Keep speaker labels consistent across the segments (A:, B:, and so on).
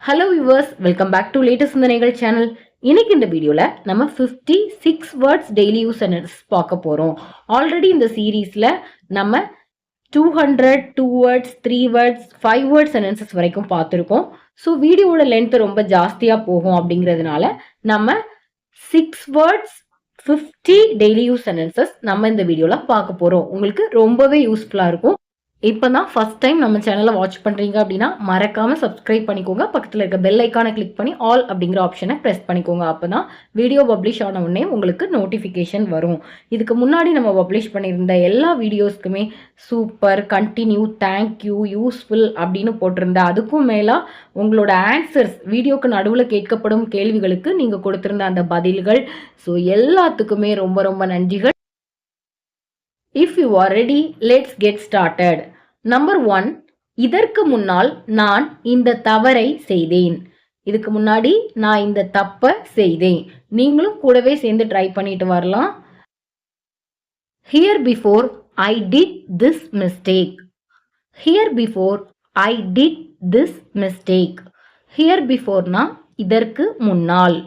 A: Hello viewers, welcome back to latest சிந்தனைகள் channel. இன்னைக்கு இந்த வீடியோல நம்ம 56 வேர்ட்ஸ் டெய்லி யூஸ் சென்டென்ஸ் பார்க்க போறோம். ஆல்ரெடி இந்த சீரீஸ்ல நம்ம 200 2 வேர்ட்ஸ் 3 வேர்ட்ஸ் 5 வேர்ட்ஸ் சென்டென்சஸ் வரைக்கும் பார்த்துருக்கோம். ஸோ வீடியோவோட லென்த் ரொம்ப ஜாஸ்தியா போகும் அப்படிங்கிறதுனால நம்ம 6 வேர்ட்ஸ் 50 டெய்லி யூஸ் சென்டென்சஸ் நம்ம இந்த வீடியோல பார்க்க போறோம். உங்களுக்கு ரொம்பவே யூஸ்ஃபுல்லா இருக்கும். இப்பதான் ஃபர்ஸ்ட் டைம் நம்ம சேனலை வாட்ச் பண்றீங்க அப்படின்னா மறக்காம சப்ஸ்கிரைப் பண்ணிக்கோங்க. பக்கத்துல இருக்க பெல் ஐக்கானை கிளிக் பண்ணி ஆல் அப்படிங்கிற ஆப்ஷனை பிரஸ் பண்ணிக்கோங்க. அப்பதான் வீடியோ பப்ளிஷ் ஆன உடனே உங்களுக்கு நோட்டிபிகேஷன் வரும். இதுக்கு முன்னாடி நம்ம பப்ளிஷ் பண்ணியிருந்த எல்லா வீடியோஸ்க்குமே சூப்பர், கண்டினியூ, தேங்க்யூ, யூஸ்ஃபுல் அப்படின்னு போட்டிருந்த, அதுக்கும் மேலா உங்களோட ஆன்சர்ஸ், வீடியோக்கு நடுவில் கேட்கப்படும் கேள்விகளுக்கு நீங்க கொடுத்திருந்த அந்த பதில்கள், ஸோ எல்லாத்துக்குமே ரொம்ப ரொம்ப நன்றிகள். If you are ready, let's get started. Number 1. இதற்கு முன்னால் நான் இந்த தவறை செய்தேன். இதுக்கு முன்னாடி நான் இந்த தப்பை செய்தேன். நீங்களும் கூடவே சேர்ந்து ட்ரை பண்ணிட்டு வரலாம். Here before I did this mistake. Here before I did this mistake. Here before னா இதற்கு முன்னால்.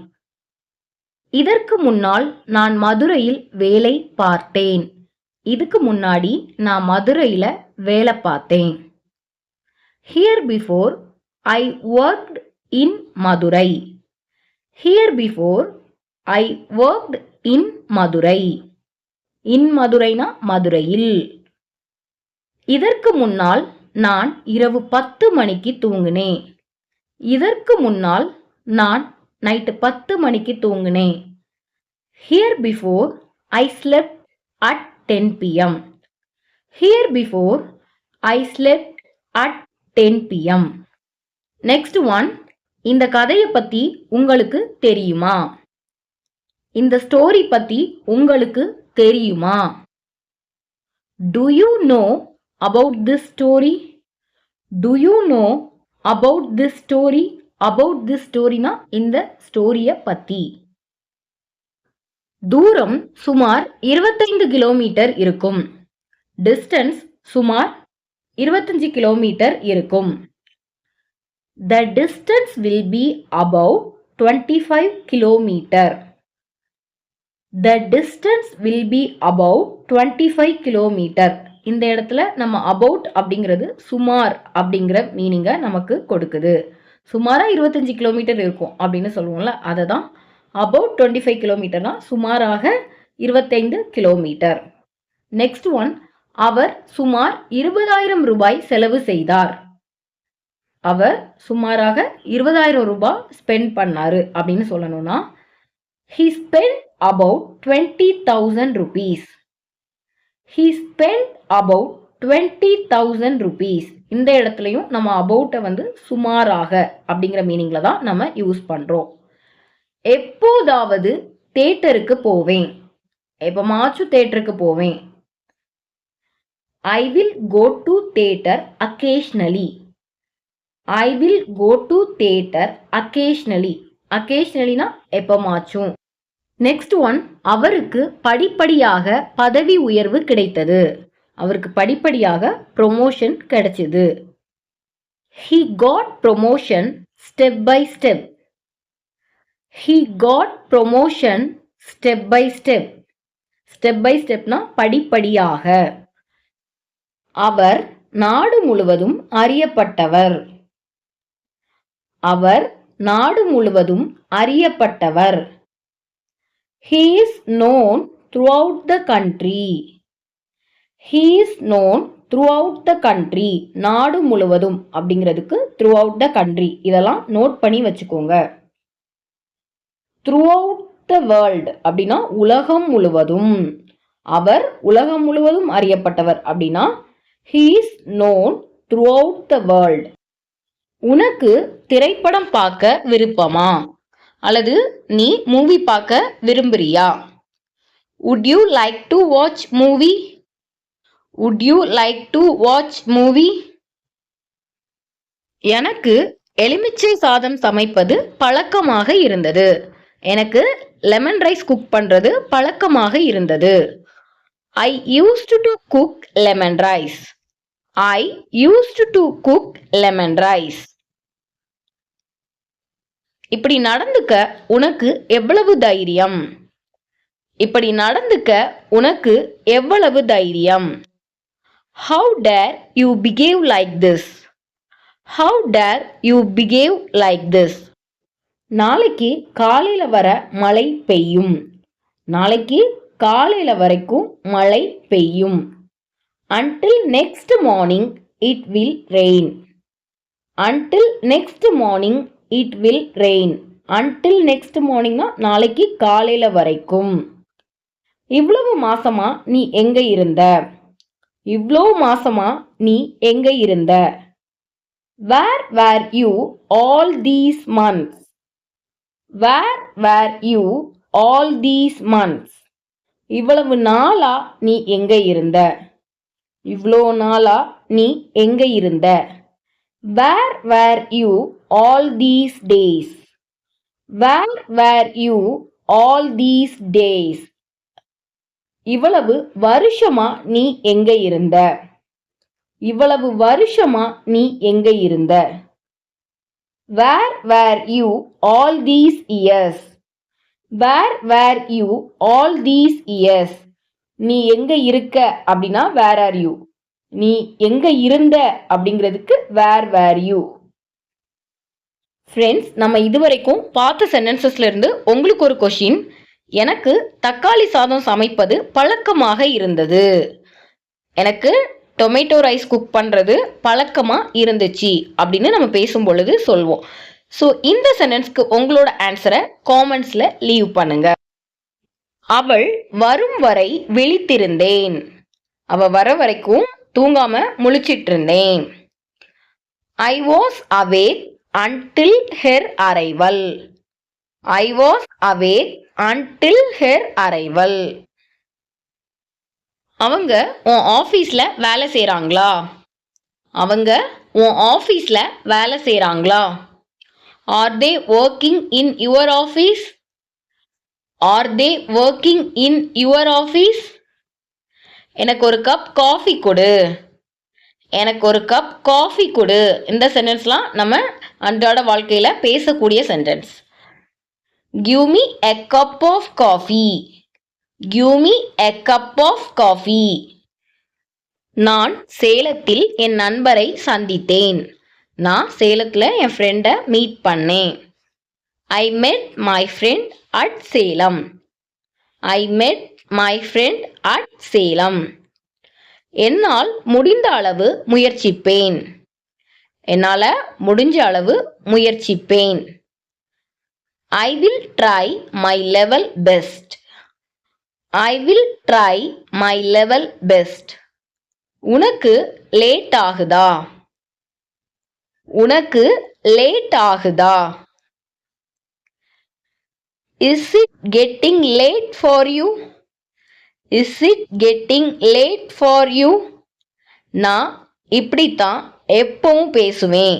A: இதற்கு முன்னால் நான் மதுரையில் வேலை பார்த்தேன். இதுக்கு முன்னாடி நான் மதுரையில் வேலை பார்த்தேன். Here before I worked in Madurai. Here before I worked in Madurai. In மதுரைனா மதுரையில். இதற்கு முன்னால் நான் இரவு 10 மணிக்கு தூங்கினேன். இதற்கு முன்னால் நான் நைட்டு 10 மணிக்கு தூங்கினேன். Here before I slept at 10 p.m. Here before I slept at 10 p.m. Next one. இந்த கதையை பத்தி உங்களுக்கு தெரியுமா? இந்த ஸ்டோரி பத்தி உங்களுக்கு தெரியுமா? Do you know about this story? Do you know about this story? About this story னா இந்த ஸ்டோரியை பத்தி. தூரம் சுமார் 25 கிலோமீட்டர் இருக்கும். டிஸ்டன்ஸ் சுமார் 25 கிலோமீட்டர் இருக்கும். The distance will be above 25 kilometer. The distance will be above 25 kilometer. இந்த இடத்துல நம்ம about அப்படிங்கிறது சுமார் அப்படிங்கிற மீனிங்கை நமக்கு கொடுக்குது. சுமாரா 25 கிலோமீட்டர் இருக்கும் அப்படின்னு சொல்லுவோம்ல, அதை தான் about 25 கிலோமீட்டர்னா சுமாராக 25 கிலோமீட்டர். Next one. அவர் சுமார் 20,000 ரூபாய் செலவு செய்தார். அவர் சுமாராக 20,000 ரூபாய் ஸ்பெண்ட் பண்ணாரு அப்படின்னு சொல்லணும்னா he spent about 20,000 rupees. He spent about 20,000 rupees. இந்த இடத்துலையும் நம்ம about வந்து சுமாராக அப்படிங்கிற மீனிங்ல தான் நம்ம யூஸ் பண்றோம். எப்போதாவது தியேட்டருக்கு போவேன். எப்பமாச்சும் தியேட்டருக்கு போவேன். I will go to theater occasionally. I will go to theater occasionally. Occasionallyனா எப்பமாச்சும். Next one. அவருக்கு படிப்படியாக பதவி உயர்வு கிடைத்தது. அவருக்கு படிப்படியாக ப்ரொமோஷன் கிடைச்சது. He got promotion step by step. He got promotion step by step. Step by stepனா படிப்படியாக. அவர் நாடு முழுவதும் அறியப்பட்டவர். அவர் நாடு முழுவதும் அறியப்பட்டவர். He is known throughout the country. He is known throughout the country. நாடு முழுவதும் அப்படிங்கிறதுக்கு throughout the country. இதெல்லாம் நோட் பண்ணி வச்சுக்கோங்க. throughout the world அப்படின்னா உலகம் முழுவதும். அவர் உலகம் முழுவதும் அறியப்பட்டவர் அப்படின்னா he is known throughout the world. உனக்கு திரைப்படம் பார்க்க விருப்பமா? அல்லது நீ மூவி பார்க்க விரும்புறியா? would you like to watch movie? would you like to watch movie? எனக்கு எலுமிச்சை சாதம் சமைப்பது பழக்கமாக இருந்தது. எனக்கு லெமன் ரைஸ் குக் பண்றது பழக்கமாக இருந்தது. I used to cook lemon rice. I used to cook lemon rice. இப்படி நடந்துக்க உனக்கு எவ்வளவு தைரியம்? இப்படி நடந்துக்க உனக்கு எவ்வளவு தைரியம்? How dare you behave like this? How dare you behave like this? நாளைக்கு காலையில வர மழை பெய்யும். நாளைக்கு காலையில வரைக்கும் மழை பெய்யும். Until next morning it will rain. Until next morning it will rain. Until next morning நாளைக்கு காலையில வரைக்கும். இவ்வளவு மாசமா நீ எங்க இருந்த? இவ்வளவு மாசமா நீ எங்க இருந்த? Where were you all these months? Where were you all these months? இவ்வளவு நாளா நீ எங்க இருந்த? இவ்வளோ நாளா நீ எங்க இருந்த? Where were you all these days? Where were you all these days? இவ்வளவு வருஷமா நீ எங்க இருந்த? இவ்வளவு வருஷமா நீ எங்க இருந்த? Where were you all these years? Where were you all these years? நீ எங்க இருக்க அப்படின்னா where are you? நீ எங்க இருந்த அப்படிங்கிறதுக்கு where were you? ஃப்ரெண்ட்ஸ், நம்ம இதுவரைக்கும் பார்த்த சென்டென்சஸ்ல இருந்து உங்களுக்கு ஒரு கொஸ்டின். எனக்கு தக்காளி சாதம் சமைப்பது பழக்கமாக இருந்தது. எனக்கு டொமேட்டோ ரைஸ் குக் பண்ணுறது பழக்கமாக இருந்துச்சு அப்படின்னு நம்ம பேசும் பொழுது சொல்வோம். ஸோ இந்த சென்டென்ஸ்க்கு உங்களோட ஆன்சரை காமெண்ட்ஸில் லீவ் பண்ணுங்க. அவள் வரும் வரை விழித்திருந்தேன். அவள் வர வரைக்கும் தூங்காம முழிச்சிட்டு இருந்தேன். I was awake until her arrival. I was awake until her arrival. அவங்க உன் ஆஃபீஸ்ல வேலை செய்கிறாங்களா? அவங்க உன் ஆஃபீஸ்ல வேலை செய்கிறாங்களா? Are they working in your office? Are they working in your office? எனக்கு ஒரு கப் காஃபி கொடு. எனக்கு ஒரு கப் காஃபி கொடு. இந்த சென்டென்ஸ்லாம் நம்ம அன்றாட வாழ்க்கையில் பேசக்கூடிய sentence. Give me a cup of coffee. Give me a cup of coffee. நான் சேலத்தில் என் நண்பரை சந்தித்தேன். நான் சேலத்தில் என் ஃப்ரெண்டை மீட் பண்ணேன். I met my friend at Salem. I met my friend at Salem. என்னால் முடிந்த அளவு முயற்சிப்பேன். என்னால் முடிஞ்ச அளவு முயற்சிப்பேன். I will try my level best. I will try my level best. உனக்கு லேட் ஆகுதா? உனக்கு லேட் ஆகுதா? Is it getting late for you? Is it getting late for you? நான் இப்படித்தான் எப்பவும் பேசுவேன்.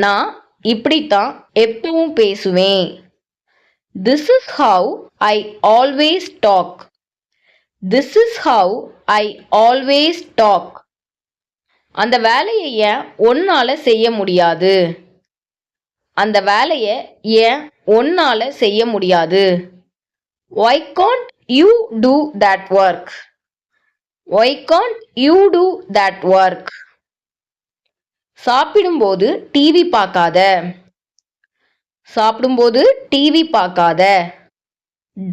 A: நான் இப்படித்தான் எப்பவும் பேசுவேன். This is how I always talk. This is how I always talk. அந்த வேலையை ஏன் உன்னால செய்ய முடியாது? அந்த வேலையை ஏன் உன்னால செய்ய முடியாது? Why can't you do that work? Why can't you do that work? சாப்பிடும்போது டிவி பார்க்காத. சாப்பிடும்போது டிவி பார்க்காத.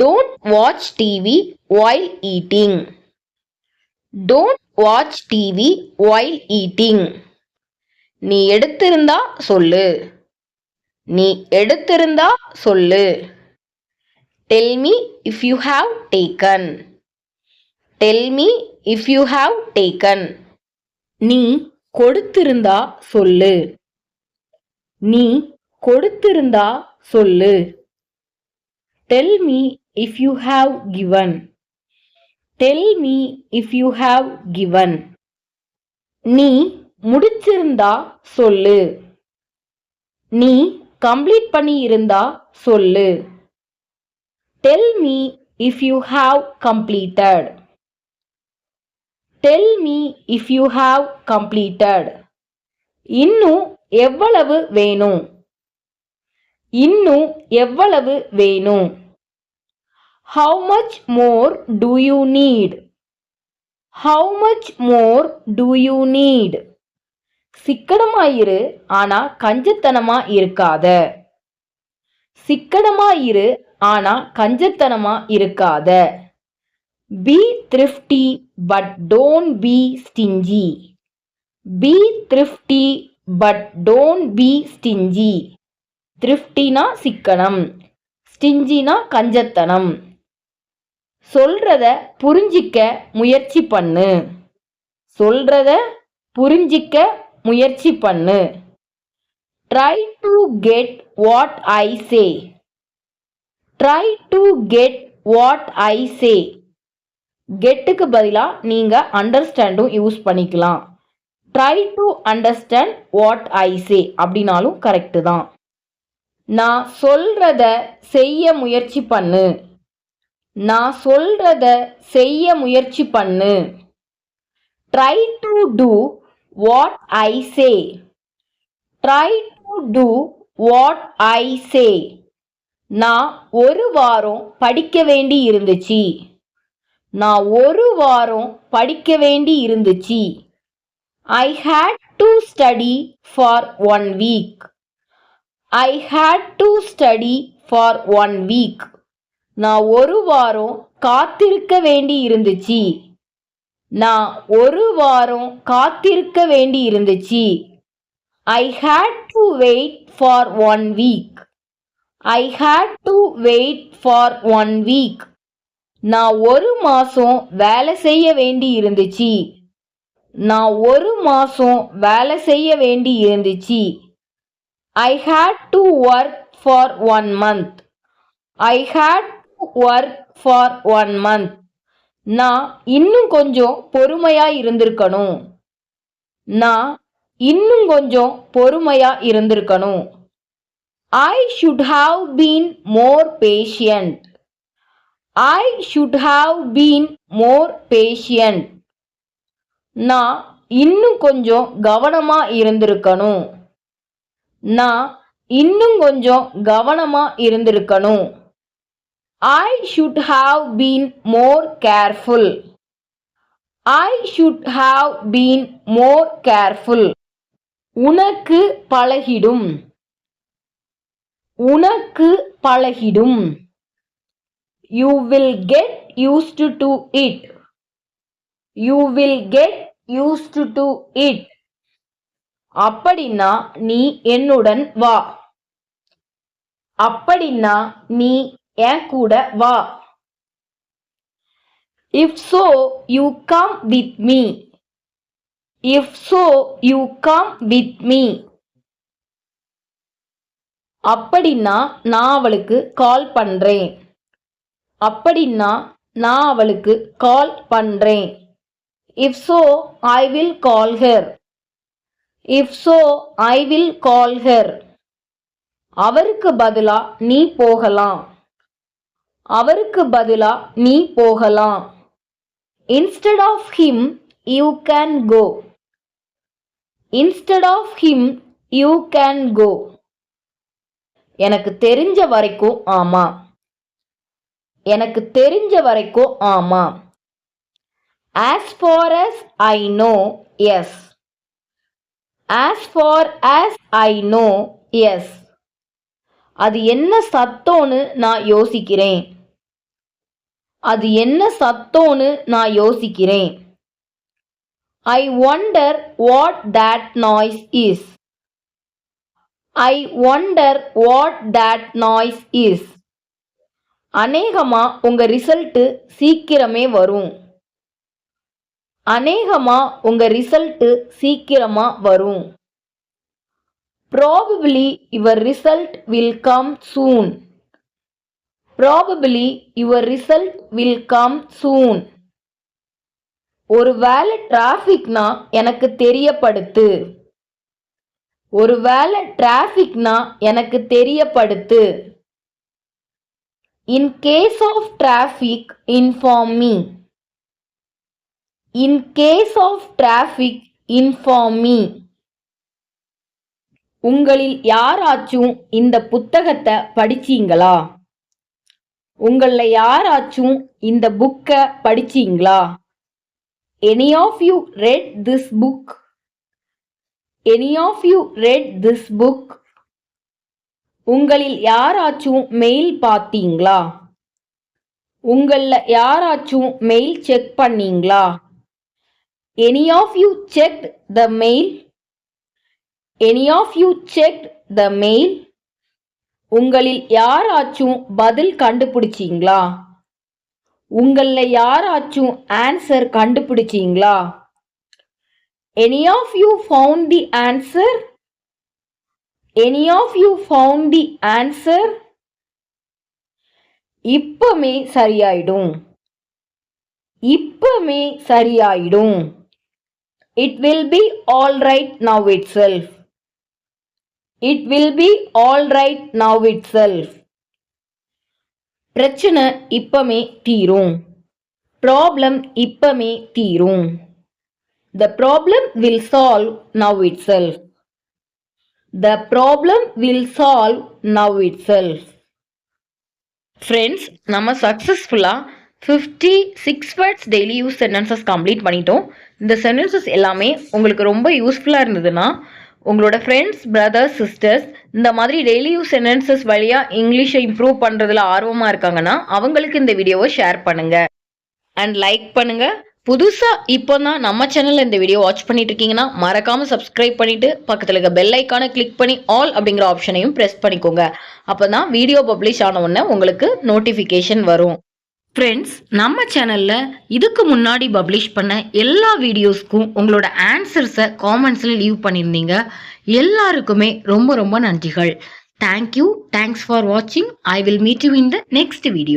A: Don't watch TV while eating. Don't watch TV while eating. நீ எடுத்திருந்தா சொல்லு. நீ எடுத்திருந்தா சொல்லு. Tell me if you have taken. Tell me if you have taken. நீ கொடுத்திருந்தா சொல்லு. நீ கொடுத்திருந்தா சொல்லு. Tell me if you have given. Tell me if you have given. நீ முடிச்சிருந்தா சொல்லு. நீ கம்ப்ளீட் பண்ணி இருந்தா சொல்லு. Tell me if you have completed. Tell me if you have completed. இன்னும் எவ்வளவு வேணும்? இன்னும் எவ்வளவு வேணும்? How much more do you need? How much more do you need? சிக்கனமாயிரு ஆனா கஞ்சத்தனமா இருக்காத. சிக்கனமாயிரு ஆனா கஞ்சத்தனமா இருக்காத. Be thrifty but don't be stingy. Be thrifty but don't be stingy. thriftyனா சிக்கனம், ஸ்டிஞ்சினா கஞ்சத்தனம். சொல்றத புரிஞ்சிக்க முயற்சி பண்ணு. சொல்றத புரிஞ்சிக்க முயற்சி பண்ணு. Try to get what I say. Try to get what I say. கெட்டுக்கு பதிலா நீங்க அண்டர்ஸ்டாண்டும் யூஸ் பண்ணிக்கலாம். Try to understand what I say அப்படின்னாலும் கரெக்டு தான். நான் சொல்றத செய்ய முயற்சி பண்ணு. நான் சொல்றத செய்ய முயற்சி பண்ணு. Try to do what I say. Try to do what I say. நான் ஒரு வாரம் படிக்க வேண்டி இருந்துச்சு. நான் ஒரு வாரம் படிக்க வேண்டி இருந்துச்சு. I had to study for 1 week. I had to study for 1 week. நான் ஒரு வாரம் காத்திருக்க வேண்டி இருந்துச்சு. நான் ஒரு வாரம் காத்திருக்க வேண்டி இருந்துச்சு. I had to wait for 1 week. I had to wait for 1 week. நான் ஒரு மாசம் வேலை செய்ய வேண்டி இருந்துச்சு. நான் ஒரு மாசம் வேலை செய்ய வேண்டி இருந்துச்சு. I had to work for 1 month. I had to work for 1 month. நான் இன்னும் கொஞ்சம் பொறுமையா இருந்திருக்கணும். நான் இன்னும் கொஞ்சம் பொறுமையா இருந்திருக்கணும். I should have been more patient. I should have been more patient. நான் இன்னும் கொஞ்சம் கவனமா இருந்திருக்கணும். நான் இன்னும் கொஞ்சம் கவனமா இருந்திருக்கணும். I should have been more careful. I should have been more careful. உனக்கு பழகிடும். உனக்கு பழகிடும். You will get used to it. You will get used to it. அப்படின்னா நீ என்னுடன் வா. அப்படின்னா நீ என் கூட வா. If so, you come with me. If so, you come with me. அப்படின்னா நான் அவளுக்கு கால் பண்றேன். அப்படின்னா நான் அவளுக்கு கால் பண்றேன். If so, I will call her. If so, I will call her. அவருக்கு பதிலா நீ போகலாம். அவருக்கு பதிலா நீ போகலாம். Instead of him, you can go. Instead of him, you can go. எனக்கு தெரிஞ்ச வரைக்கும் ஆமா. எனக்கு தெரிஞ்ச வரைக்கும் ஆமா. As far as I know, yes. As far as I know, yes. அது என்ன சத்தோன்னு நான் யோசிக்கிறேன். அது என்ன சத்தோன்னு நான் யோசிக்கிறேன். I wonder what that noise is. I wonder what that noise is. அநேகமா உங்க ரிசல்ட் சீக்கிரமே வரும். அநேகமா உங்க ரிசல்ட் சீக்கிரமா வரும். Probably your result will come soon. Probably your result will come soon. ஒருவேளை டிராஃபிக்னா எனக்கு தெரியப்படுத்து. ஒருவேளை டிராஃபிக்னா எனக்கு தெரியப்படுத்து. In case of traffic, inform me. In case of traffic, inform me. உங்களில் யாராச்சும் இந்த புத்தகத்தை படிச்சீங்களா? உங்கள யாராச்சும் இந்த புக்கை படிச்சீங்களா? Any of you read this book? Any of you read this book? உங்களில் யாராச்சும் மெயில் பார்த்தீங்களா? உங்கள யாராச்சும் மெயில் செக் பண்ணீங்களா? Any of you checked the mail? Any of you checked the mail? உங்களில் யாராச்சும் பதில் கண்டுபிடிச்சீங்களா? உங்கள யாராச்சும் answer கண்டுபிடிச்சீங்களா? Any of you found the answer? Any of you found the answer? இப்பமே சரியாயிடும். இப்பமே சரியாயிடும். It will be all right now itself. It will be all right now itself. பிரச்சனை இப்பமே தீரும். ப்ராப்ளம் இப்பமே தீரும். The problem will solve now itself. The problem will solve now itself. Friends, நம்ம சக்ஸஸ்ஃபுல்லாக 56 words daily use sentences complete பண்ணிட்டோம். இந்த sentences எல்லாமே உங்களுக்கு ரொம்ப யூஸ்ஃபுல்லாக இருந்ததுன்னா உங்களோட ஃப்ரெண்ட்ஸ், பிரதர்ஸ், சிஸ்டர்ஸ் இந்த மாதிரி டெய்லி யூஸ் சென்டென்சஸ் வழியாக இங்கிலீஷை இம்ப்ரூவ் பண்ணுறதுல ஆர்வமாக இருக்காங்கன்னா அவங்களுக்கு இந்த வீடியோவை ஷேர் பண்ணுங்கள் அண்ட் லைக் பண்ணுங்கள். புதுசாக இப்போ தான் நம்ம சேனலில் இந்த வீடியோ வாட்ச் பண்ணிட்டு இருக்கீங்கன்னா மறக்காமல் சப்ஸ்கிரைப் பண்ணிவிட்டு பக்கத்தில் இருக்க பெல் ஐக்கானை கிளிக் பண்ணி ஆல் அப்படிங்கிற ஆப்ஷனையும் ப்ரெஸ் பண்ணிக்கோங்க. அப்போ தான் வீடியோ பப்ளிஷ் ஆன உடனே உங்களுக்கு நோட்டிஃபிகேஷன் வரும். ஃப்ரெண்ட்ஸ், நம்ம சேனலில் இதுக்கு முன்னாடி பப்ளிஷ் பண்ண எல்லா வீடியோஸ்க்கும் உங்களோட ஆன்சர்ஸை காமெண்ட்ஸில் லீவ் பண்ணியிருந்தீங்க. எல்லாருக்குமே ரொம்ப ரொம்ப நன்றிகள். தேங்க்யூ. தேங்க்ஸ் ஃபார் வாட்சிங். I will meet you in the next video.